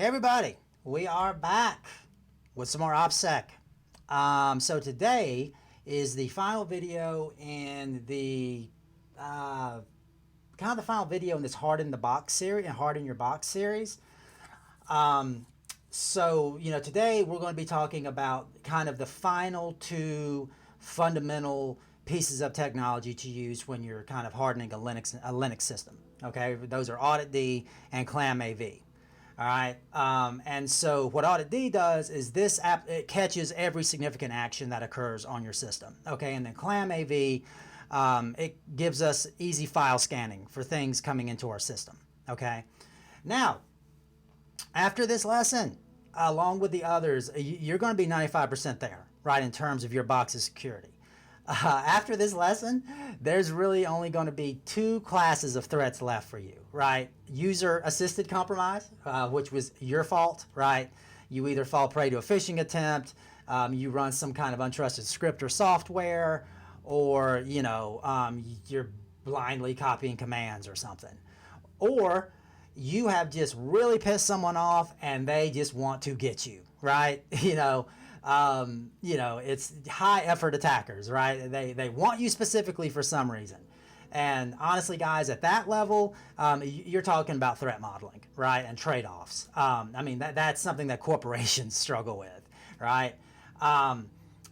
Hey everybody, we are back with some more OPSEC. So today is the final video in the kind of the final video in this Harden the Box series and Harden Your Box series. So today we're going to be talking about kind of the final two fundamental pieces of technology to use when you're kind of hardening a Linux system. Okay, those are Auditd and ClamAV. All right, and so what Auditd does is this app, it catches every significant action that occurs on your system. Okay, and then ClamAV, it gives us easy file scanning for things coming into our system. Okay, now after this lesson, along with the others, you're going to be 95% there, right, in terms of your box's security. After this lesson, there's really only going to be two classes of threats left for you, right? User-assisted compromise, which was your fault, right? You either fall prey to a phishing attempt, you run some kind of untrusted script or software, or, you're blindly copying commands or something. Or you have just really pissed someone off and they just want to get you, right? It's high effort attackers, right? They want you specifically for some reason. And honestly, guys, at that level, you're talking about threat modeling, right? And trade-offs. I mean, that's something that corporations struggle with, right?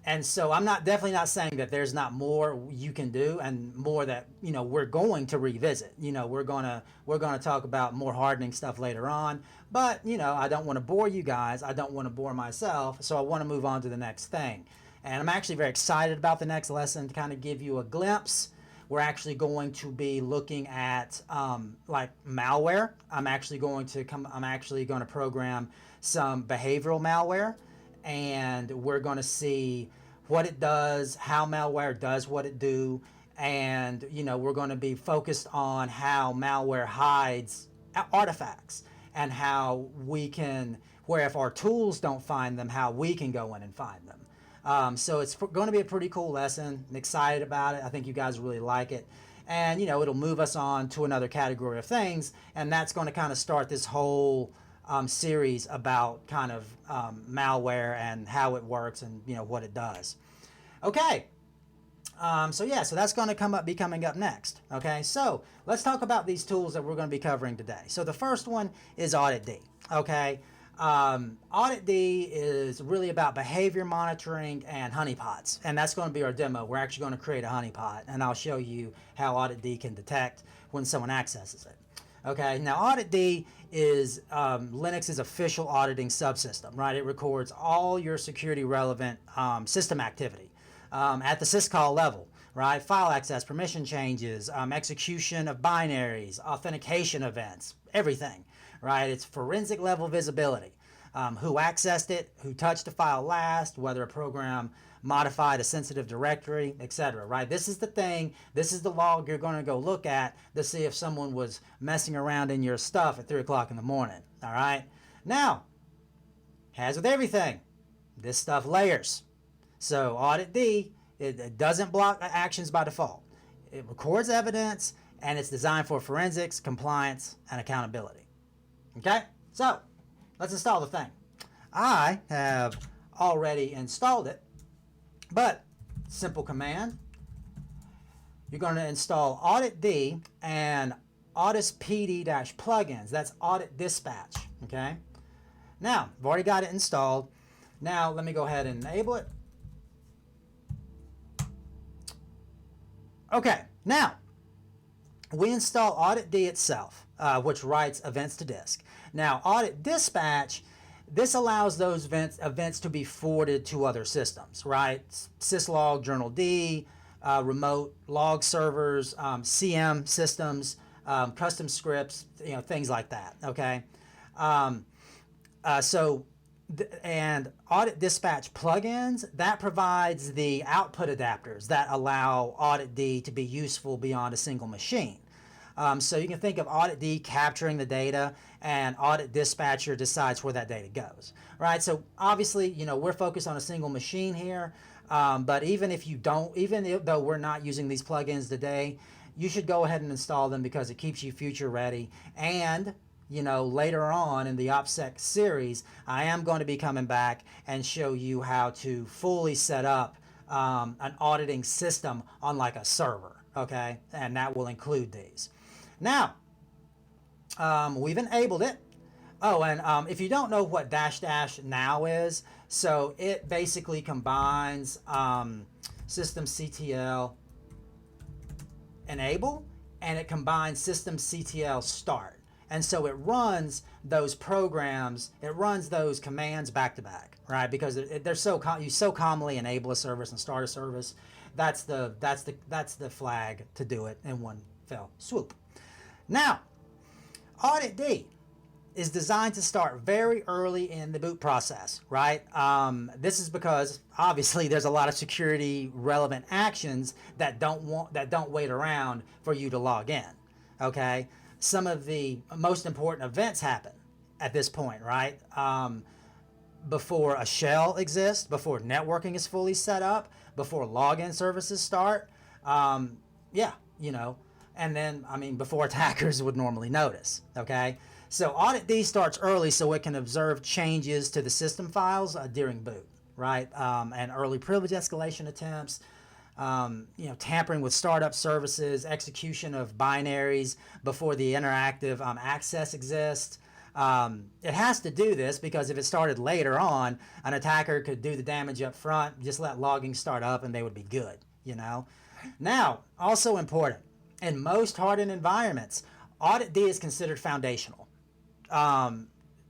And so I'm definitely not saying that there's not more you can do and more that, we're going to revisit. We're going to talk about more hardening stuff later on, but, I don't want to bore you guys. I don't want to bore myself. So I want to move on to the next thing. And I'm actually very excited about the next lesson to kind of give you a glimpse. We're actually going to be looking at like malware. I'm actually going to program some behavioral malware, and we're going to see what it does, how malware does what it do, and we're going to be focused on how malware hides artifacts and how we can, where if our tools don't find them, how we can go in and find them. So it's going to be a pretty cool lesson. I'm excited about it. I think you guys really like it. And, it'll move us on to another category of things, and that's going to kind of start this whole series about kind of malware and how it works and what it does. Okay, so that's going to be coming up next. Okay, so let's talk about these tools that we're going to be covering today. So the first one is Auditd. Okay, Auditd is really about behavior monitoring and honeypots, and that's going to be our demo. We're actually going to create a honeypot, and I'll show you how Auditd can detect when someone accesses it. Okay, now Auditd is Linux's official auditing subsystem, right? It records all your security relevant system activity at the syscall level, right? File access, permission changes, execution of binaries, authentication events, everything, right? It's forensic level visibility. Who accessed it, who touched the file last, whether a program modified a sensitive directory, etc. Right? This is the thing, this is the log you're going to go look at to see if someone was messing around in your stuff at 3 o'clock in the morning. All right? Now, as with everything, this stuff layers. So Auditd, it doesn't block actions by default. It records evidence, and it's designed for forensics, compliance, and accountability. Okay? So, let's install the thing. I have already installed it, but simple command. You're going to install Auditd and Auditd-plugins. That's Audit Dispatch. Okay. Now, I've already got it installed. Now, let me go ahead and enable it. Okay. Now, we install Auditd itself, which writes events to disk. Now, Audit Dispatch, this allows those events to be forwarded to other systems, right? Syslog, journald, remote log servers, CM systems, custom scripts, things like that, okay? And Audit Dispatch plugins, that provides the output adapters that allow Auditd to be useful beyond a single machine. So you can think of Auditd capturing the data, and Audit Dispatcher decides where that data goes, right? So obviously, we're focused on a single machine here, but even though we're not using these plugins today, you should go ahead and install them because it keeps you future ready, and later on in the OPSEC series, I am going to be coming back and show you how to fully set up an auditing system on like a server, okay? And that will include these. Now, we've enabled it. Oh, and if you don't know what -- now is, so it basically combines systemctl enable and it combines systemctl start. And so it runs those programs, it runs those commands back to back, right? Because they're you so commonly enable a service and start a service. That's the flag to do it in one fell swoop. Now, Auditd is designed to start very early in the boot process, right? This is because obviously there's a lot of security relevant actions that don't wait around for you to log in, okay? Some of the most important events happen at this point, right? Before a shell exists, before networking is fully set up, before login services start, yeah, and then, before attackers would normally notice, okay? So Auditd starts early so it can observe changes to the system files during boot, right? And early privilege escalation attempts, tampering with startup services, execution of binaries before the interactive access exists. It has to do this because if it started later on, an attacker could do the damage up front, just let logging start up and they would be good, Now, also important, in most hardened environments, Auditd is considered foundational.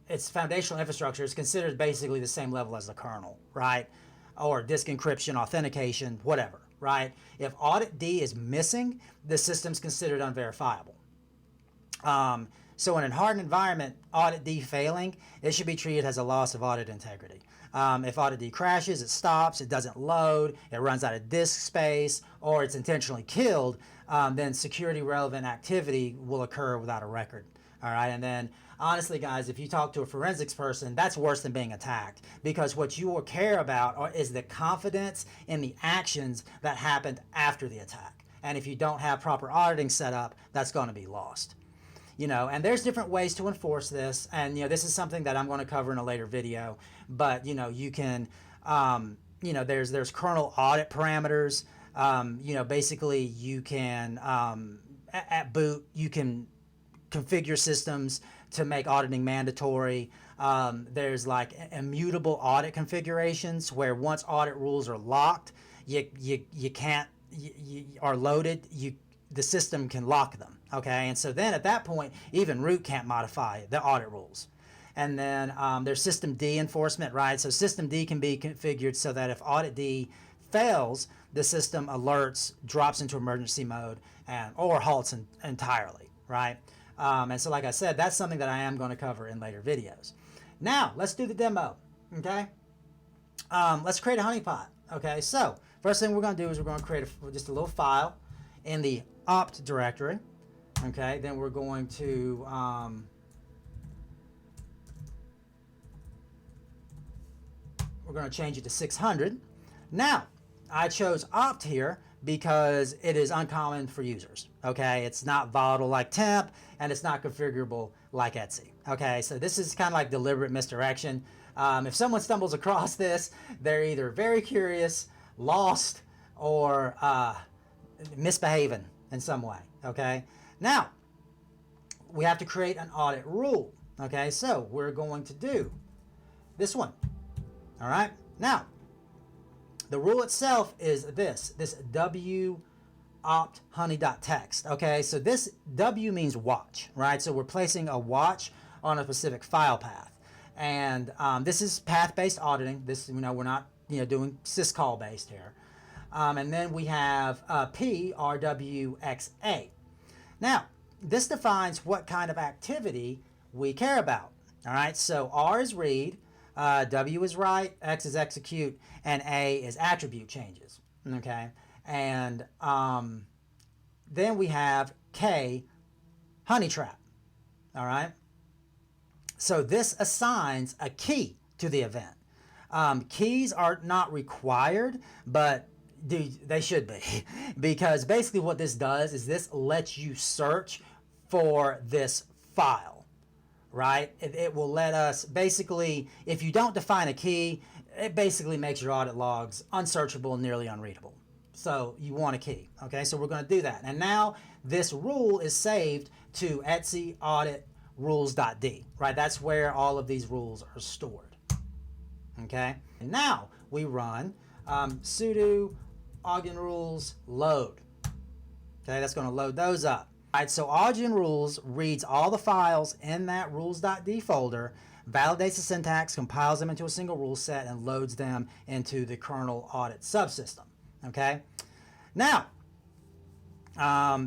Its foundational infrastructure is considered basically the same level as the kernel, right? Or disk encryption, authentication, whatever, right? If Auditd is missing, the system's considered unverifiable. So in a hardened environment, Auditd failing, it should be treated as a loss of audit integrity. If Auditd crashes, it stops, it doesn't load, it runs out of disk space, or it's intentionally killed, then security relevant activity will occur without a record. All right, and then honestly, guys, if you talk to a forensics person, that's worse than being attacked, because what you will care about is the confidence in the actions that happened after the attack. And if you don't have proper auditing set up, that's going to be lost. And there's different ways to enforce this, and this is something that I'm going to cover in a later video. But you can, there's kernel audit parameters. Basically you can at boot you can configure systems to make auditing mandatory. There's like immutable audit configurations where once audit rules are locked, you are loaded, the system can lock them, okay? And so then at that point, even root can't modify the audit rules. And then there's systemd enforcement, right? So systemd can be configured so that if Auditd fails, the system alerts, drops into emergency mode, or halts entirely, right? And so like I said, that's something that I am going to cover in later videos. Now, let's do the demo, okay? Let's create a honeypot, okay? So first thing we're going to do is we're going to create just a little file in the opt directory, okay? Then we're going to change it to 600. Now, I chose opt here because it is uncommon for users, okay? It's not volatile like temp, and it's not configurable like etc, okay? So this is kind of like deliberate misdirection. If someone stumbles across this, they're either very curious, lost, or misbehaving in some way, okay? Now, we have to create an audit rule, okay? So we're going to do this one, all right? Now, the rule itself is this w opt honey.txt, okay? So this W means watch, right? So we're placing a watch on a specific file path. And this is path-based auditing. This, we're not, doing syscall based here. And then we have PRWXA. Now, this defines what kind of activity we care about, all right? So R is read, W is write, X is execute, and A is attribute changes, okay? And then we have K, honey trap, all right? So this assigns a key to the event. Keys are not required, but they should be, because basically what this does is this lets you search for this file, right? It will let us basically, if you don't define a key, it basically makes your audit logs unsearchable and nearly unreadable. So you want a key, okay? So we're going to do that. And now this rule is saved to etc audit rules.d, right? That's where all of these rules are stored, okay? And now we run sudo Auditing rules load. Okay, that's going to load those up. All right, so Auditing rules reads all the files in that rules.d folder, validates the syntax, compiles them into a single rule set, and loads them into the kernel audit subsystem. Okay, now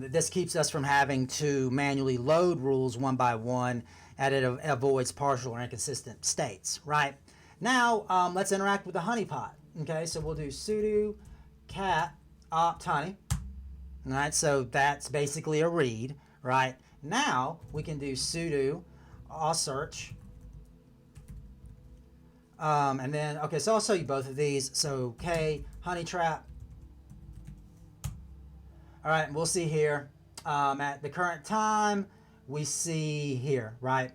this keeps us from having to manually load rules one by one, and it avoids partial or inconsistent states. Right now, let's interact with the honeypot. Okay, so we'll do sudo cat opt honey. All right, so that's basically a read. Right now, we can do sudo search. And then, okay, so I'll show you both of these. So K honey trap. All right, and we'll see here at the current time, we see here, right,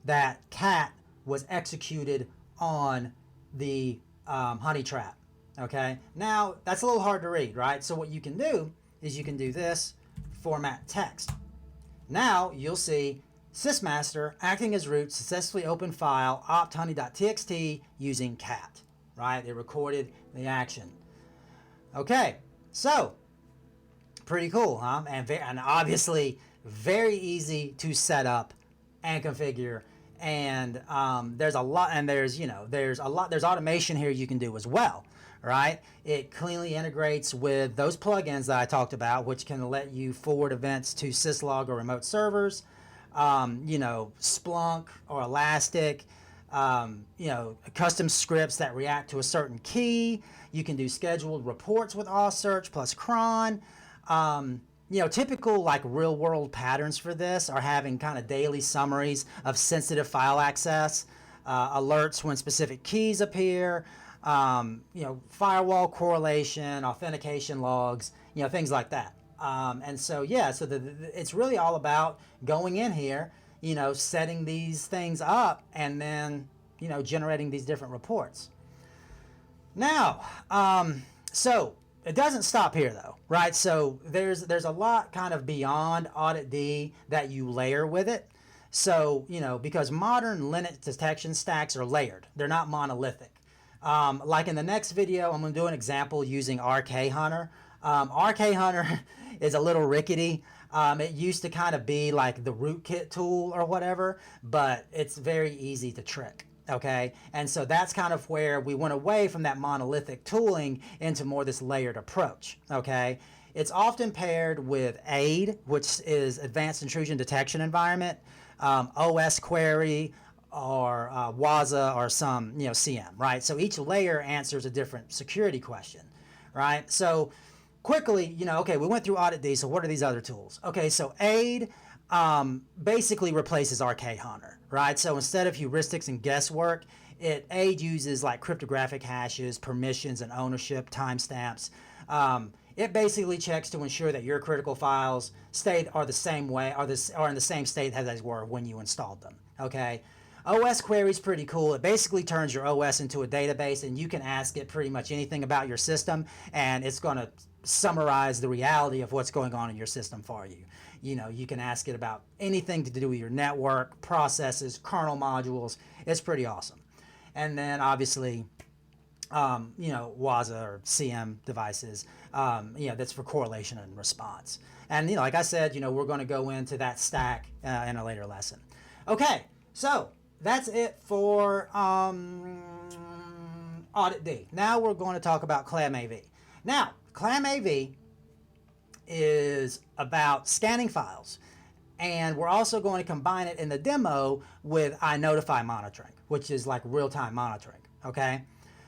that cat was executed on the honey trap. Okay, now that's a little hard to read, right? So what you can do is you can do this, format text. Now you'll see sysmaster acting as root successfully opened file opthoney.txt using cat, right? It recorded the action. Okay, so pretty cool, huh? And obviously very easy to set up and configure. And there's a lot, and there's automation here you can do as well. Right? It cleanly integrates with those plugins that I talked about, which can let you forward events to syslog or remote servers, Splunk or Elastic, custom scripts that react to a certain key. You can do scheduled reports with search plus cron. Typical like real world patterns for this are having kind of daily summaries of sensitive file access, alerts when specific keys appear, firewall correlation, authentication logs, things like that. And so, yeah, so it's really all about going in here, setting these things up and then, generating these different reports. Now, so it doesn't stop here though, right? So there's a lot kind of beyond Auditd that you layer with it. So, because modern Linux detection stacks are layered, they're not monolithic. Like in the next video, I'm going to do an example using RK Hunter. RK Hunter is a little rickety. It used to kind of be like the rootkit tool or whatever, but it's very easy to trick. Okay, and so that's kind of where we went away from that monolithic tooling into more this layered approach. Okay, it's often paired with AID, which is Advanced Intrusion Detection Environment, OS Query, or WASA or some CM, right? So each layer answers a different security question, right? So quickly, okay, we went through Auditd, so what are these other tools? Okay, so AID basically replaces RK Hunter, right? So instead of heuristics and guesswork, AID uses like cryptographic hashes, permissions, and ownership timestamps. It basically checks to ensure that your critical files are the same way, are in the same state as they were when you installed them, okay? OS Query is pretty cool. It basically turns your OS into a database, and you can ask it pretty much anything about your system, and it's going to summarize the reality of what's going on in your system for you. You can ask it about anything to do with your network, processes, kernel modules. It's pretty awesome. And then obviously, WASA or CM devices, that's for correlation and response. And, like I said, we're going to go into that stack in a later lesson. Okay, so that's it for Auditd. Now we're going to talk about ClamAV. Now, ClamAV is about scanning files, and we're also going to combine it in the demo with Inotify monitoring, which is like real-time monitoring, okay?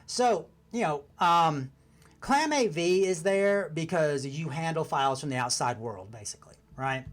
So, ClamAV is there because you handle files from the outside world, basically, right?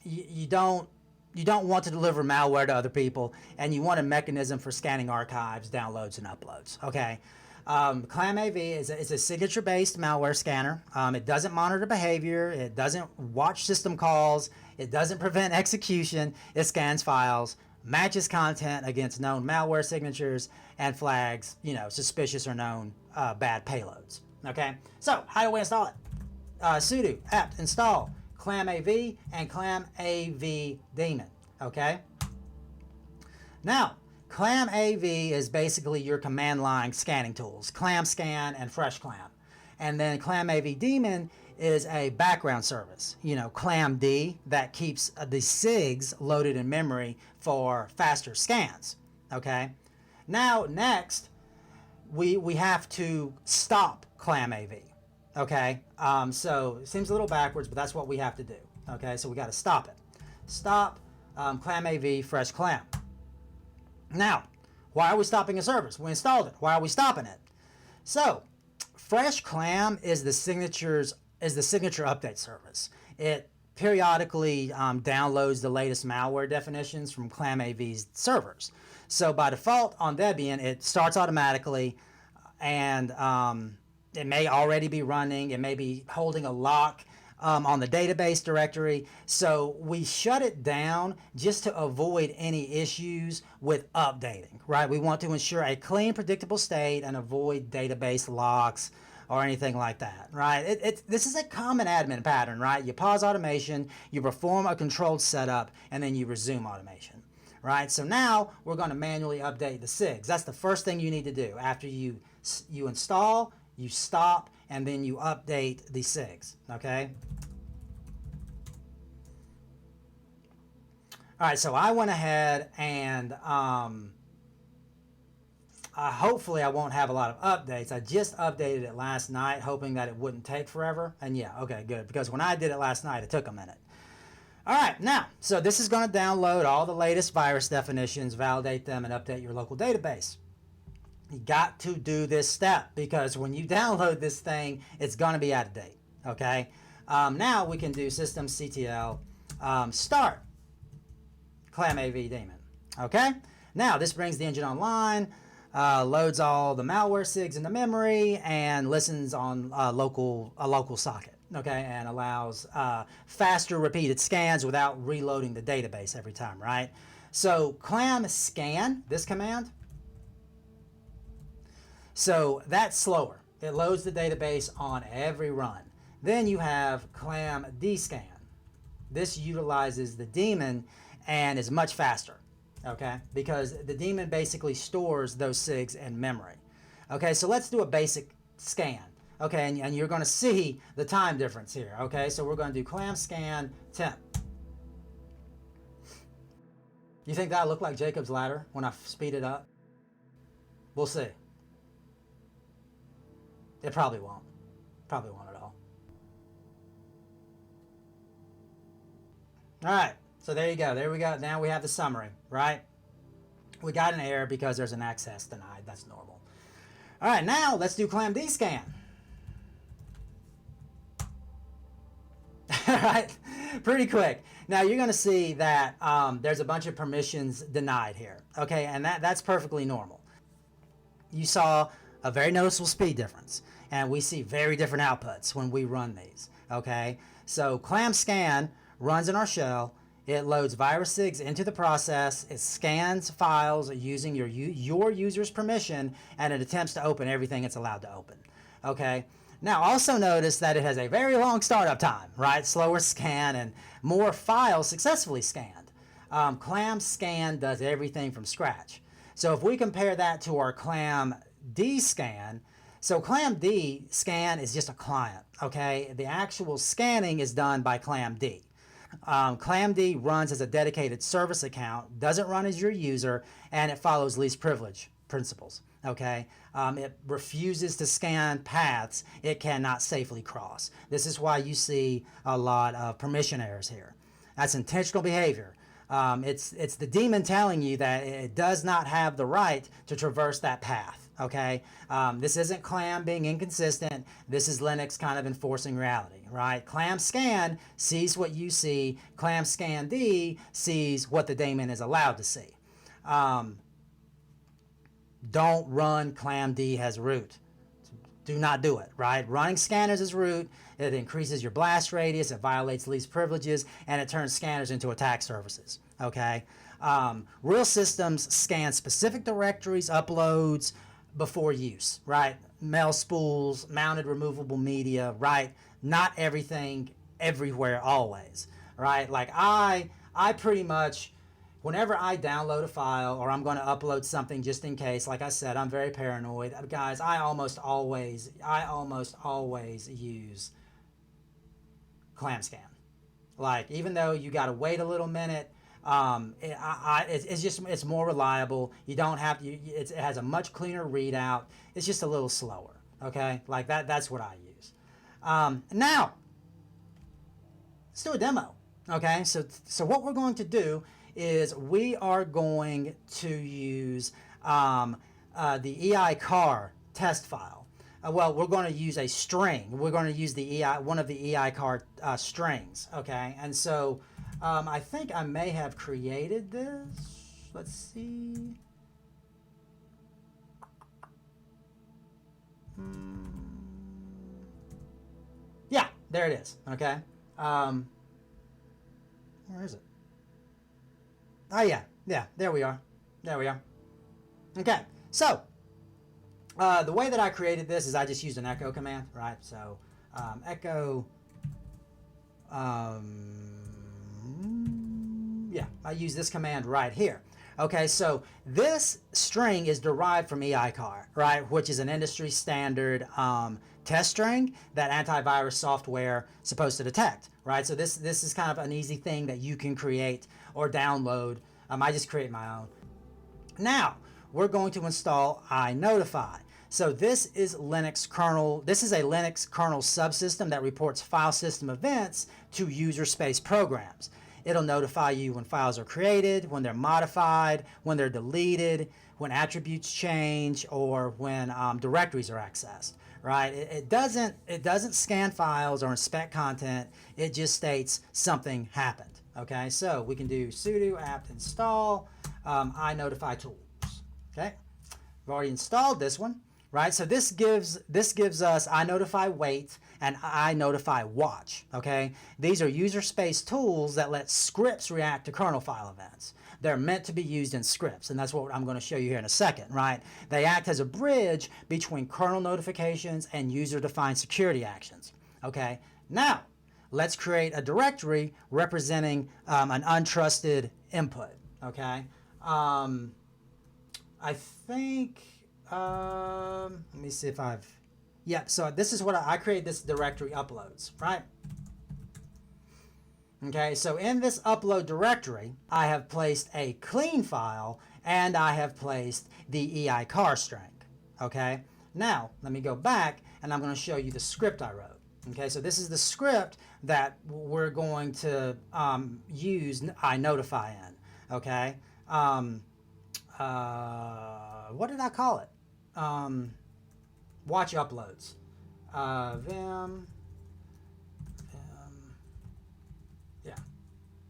You don't want to deliver malware to other people, and you want a mechanism for scanning archives, downloads, and uploads, okay? ClamAV is a signature-based malware scanner. It doesn't monitor behavior. It doesn't watch system calls. It doesn't prevent execution. It scans files, matches content against known malware signatures, and flags, suspicious or known bad payloads. Okay, so how do we install it? Sudo apt install ClamAV and ClamAV daemon. Okay. Now, ClamAV is basically your command line scanning tools, Clamscan and FreshClam. And then ClamAV daemon is a background service, ClamD, that keeps the SIGs loaded in memory for faster scans. Okay. Now, next, we have to stop ClamAV. Okay. So it seems a little backwards, but that's what we have to do. Okay. So we got to stop it. Stop ClamAV FreshClam. Now, why are we stopping a service? We installed it. Why are we stopping it? So, FreshClam is the signature update service. It periodically downloads the latest malware definitions from ClamAV's servers. So by default on Debian, it starts automatically, and it may already be running. It may be holding a lock on the database directory. So we shut it down just to avoid any issues with updating, right? We want to ensure a clean, predictable state and avoid database locks or anything like that, right? This is a common admin pattern, right? You pause automation, you perform a controlled setup, and then you resume automation, right? So now we're going to manually update the SIGs. That's the first thing you need to do. After you install, you stop, and then you update the SIGs, okay? All right, so I went ahead and hopefully I won't have a lot of updates. I just updated it last night, hoping that it wouldn't take forever. And yeah, okay, good, because when I did it last night, it took a minute. All right, now, so this is going to download all the latest virus definitions, validate them, and update your local database. You got to do this step because when you download this thing, it's going to be out of date, okay? Now we can do systemctl start ClamAV daemon, okay? Now this brings the engine online, loads all the malware SIGs into memory, and listens on a local socket, okay? And allows faster repeated scans without reloading the database every time, right? So Clamscan, this command, so that's slower. It loads the database on every run. Then you have ClamDscan. This utilizes the daemon and is much faster, okay? Because the daemon basically stores those SIGs in memory. Okay, so let's do a basic scan. Okay, and you're going to see the time difference here. Okay, so we're going to do Clamscan temp. You think that'll look like Jacob's ladder when I speed it up? We'll see. It probably won't. Probably won't at all. All right, so there you go. There we go. Now we have the summary, right? We got an error because there's an access denied. That's normal. All right, now let's do ClamDscan. All right, pretty quick. Now you're going to see that there's a bunch of permissions denied here. Okay, and that's perfectly normal. You saw a very noticeable speed difference, and we see very different outputs when we run these. Okay, so Clamscan runs in our shell. It loads virus SIGs into the process. It scans files using your user's permission, and it attempts to open everything it's allowed to open. Okay. Now also notice that it has a very long startup time, right? Slower scan and more files successfully scanned. Clamscan does everything from scratch. So if we compare that to our ClamDscan, so ClamDscan is just a client, okay? The actual scanning is done by ClamD. ClamD runs as a dedicated service account, doesn't run as your user, and it follows least privilege principles, okay? It refuses to scan paths it cannot safely cross. This is why you see a lot of permission errors here. That's intentional behavior. It's the daemon telling you that it does not have the right to traverse that path, okay? This isn't Clam being inconsistent. This is Linux kind of enforcing reality, right? Clamscan sees what you see. Clamscand sees what the daemon is allowed to see. don't run ClamD as root. Do not do it, right? Running scanners as root, it increases your blast radius, it violates least privileges, and it turns scanners into attack surfaces, okay? Real systems scan specific directories, uploads before use, right? Mail spools, mounted removable media, right? Not everything, everywhere, always, right? Like I pretty much, whenever I download a file or I'm going to upload something just in case, like I said, I'm very paranoid. Guys, I almost always use Clamscan. Like, even though you got to wait a little minute, it's more reliable. You don't have to, it has a much cleaner readout. It's just a little slower, okay? Like that's what I use. Now, let's do a demo, okay? So what we're going to do is we are going to use the EICAR test file. Well, we're going to use a string. We're going to use one of the EICAR strings, okay? And so I think I may have created this. Let's see. Yeah, there it is, okay? Where is it? Oh, yeah, there we are. Okay, so the way that I created this is I just used an echo command, right? So echo, yeah, I use this command right here. Okay, so this string is derived from EICAR, right, which is an industry standard test string that antivirus software is supposed to detect, right? So this is kind of an easy thing that you can create or download. I just create my own. Now, we're going to install Inotify. So this is Linux kernel. This is a Linux kernel subsystem that reports file system events to user space programs. It'll notify you when files are created, when they're modified, when they're deleted, when attributes change, or when directories are accessed. Right? It doesn't scan files or inspect content. It just states something happened. Okay, so we can do sudo apt install Inotify tools. Okay, I've already installed this one, right? So this gives us Inotify wait and Inotify watch. Okay, these are user space tools that let scripts react to kernel file events. They're meant to be used in scripts, and that's what I'm going to show you here in a second, right? They act as a bridge between kernel notifications and user-defined security actions. Okay, now let's create a directory representing an untrusted input, okay? I think, let me see if so this is what I created this directory uploads, right? Okay, so in this upload directory, I have placed a clean file and I have placed the EICAR string, okay? Now, let me go back and I'm going to show you the script I wrote. Okay, so this is the script that we're going to use Inotify in, okay? What did I call it? Watch uploads. Vim, yeah.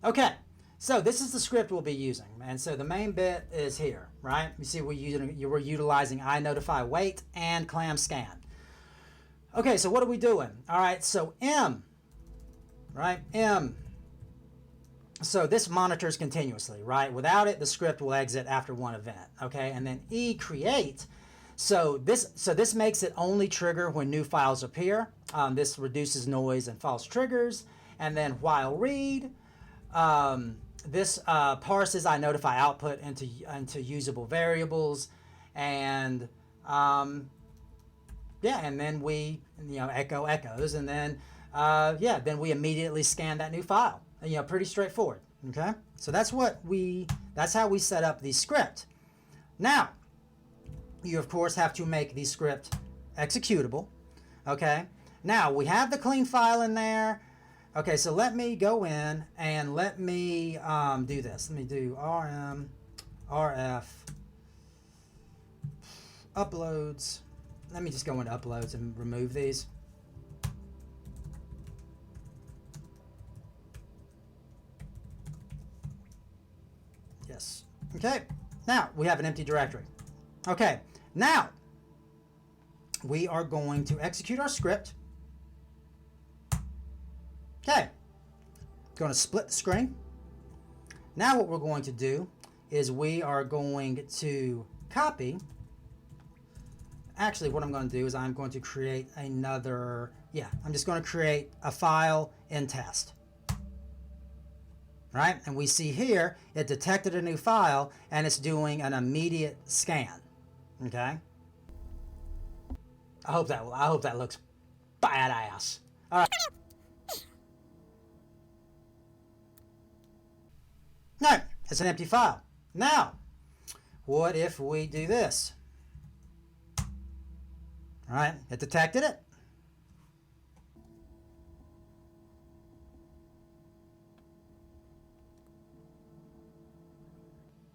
Okay, so this is the script we'll be using, and so the main bit is here, right? You see we're utilizing Inotify wait and Clamscan. Okay, so what are we doing? All right, so M, right? M. So this monitors continuously, right? Without it, the script will exit after one event, okay? And then E, create. So this makes it only trigger when new files appear. This reduces noise and false triggers. And then while read, this parses Inotify output into usable variables, and yeah, and then we echoes, and then then we immediately scan that new file. Pretty straightforward. Okay, so that's how we set up the script. Now, you of course have to make the script executable. Okay, now we have the clean file in there. Okay, so let me go in and let me do this. Let me do rm rf uploads. Let me just go into uploads and remove these. Yes. Okay, now we have an empty directory. Okay, now we are going to execute our script. Okay, going to split the screen. Now what we're going to do is we are going to copy. Actually, what I'm going to do is I'm going to create another, I'm just going to create a file in test. Right? And we see here, it detected a new file and it's doing an immediate scan. Okay? I hope that looks badass. All right. No, it's an empty file. Now, what if we do this? All right, it detected it.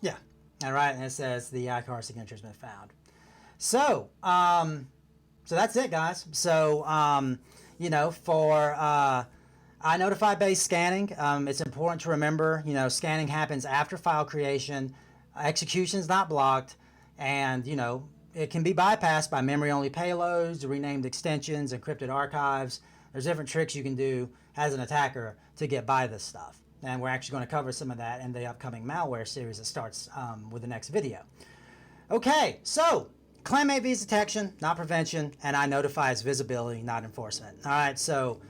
Yeah, all right, and it says the EICAR signature has been found. So, so that's it, guys. So, you know, for Inotify based scanning, it's important to remember, you know, scanning happens after file creation, execution's not blocked, and, you know, it can be bypassed by memory-only payloads, renamed extensions, encrypted archives. There's different tricks you can do as an attacker to get by this stuff. And we're actually going to cover some of that in the upcoming malware series that starts with the next video. Okay, so ClamAV is detection, not prevention, and Inotify is visibility, not enforcement. All right, so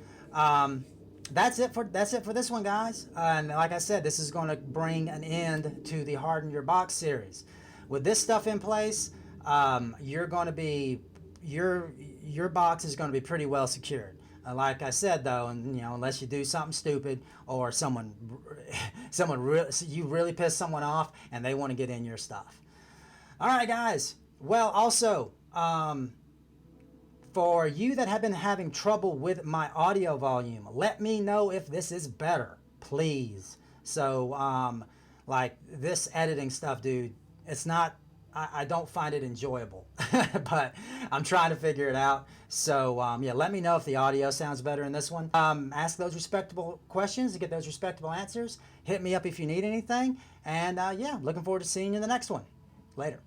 that's it for this one, guys. And like I said, this is going to bring an end to the Harden Your Box series. With this stuff in place, you're going to be your box is going to be pretty well secured. Like I said, though, and you know, unless you do something stupid or you really piss someone off and they want to get in your stuff. All right, guys. Well, also, for you that have been having trouble with my audio volume, let me know if this is better, please. So, like this editing stuff, dude, it's not. I don't find it enjoyable, but I'm trying to figure it out. So yeah, let me know if the audio sounds better in this one. Ask those respectable questions to get those respectable answers. Hit me up if you need anything. And yeah, looking forward to seeing you in the next one. Later.